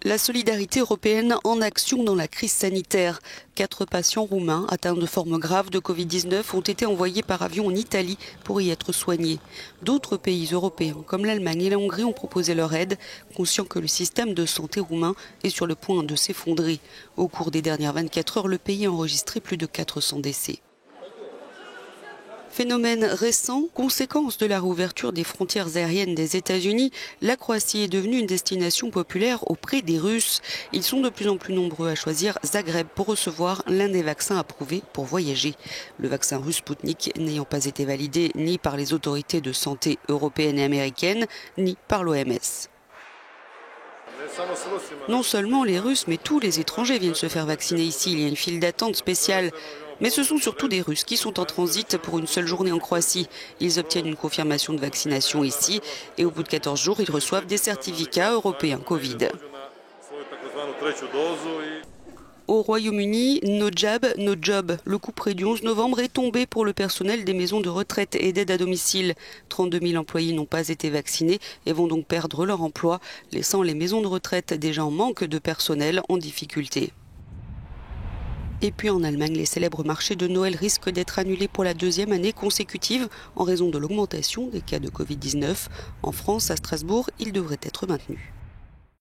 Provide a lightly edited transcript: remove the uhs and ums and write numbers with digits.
La solidarité européenne en action dans la crise sanitaire. 4 patients roumains atteints de formes graves de Covid-19 ont été envoyés par avion en Italie pour y être soignés. D'autres pays européens, comme l'Allemagne et la Hongrie, ont proposé leur aide, conscients que le système de santé roumain est sur le point de s'effondrer. Au cours des dernières 24 heures, le pays a enregistré plus de 400 décès. Phénomène récent, conséquence de la réouverture des frontières aériennes des États-Unis, la Croatie est devenue une destination populaire auprès des Russes. Ils sont de plus en plus nombreux à choisir Zagreb pour recevoir l'un des vaccins approuvés pour voyager. Le vaccin russe Sputnik n'ayant pas été validé ni par les autorités de santé européennes et américaines, ni par l'OMS. Non seulement les Russes, mais tous les étrangers viennent se faire vacciner ici. Il y a une file d'attente spéciale. Mais ce sont surtout des Russes qui sont en transit pour une seule journée en Croatie. Ils obtiennent une confirmation de vaccination ici et au bout de 14 jours, ils reçoivent des certificats européens Covid. Au Royaume-Uni, no jab, no job. Le couperet du 11 novembre est tombé pour le personnel des maisons de retraite et d'aide à domicile. 32 000 employés n'ont pas été vaccinés et vont donc perdre leur emploi, laissant les maisons de retraite déjà en manque de personnel en difficulté. Et puis en Allemagne, les célèbres marchés de Noël risquent d'être annulés pour la 2e année consécutive en raison de l'augmentation des cas de Covid-19. En France, à Strasbourg, ils devraient être maintenus.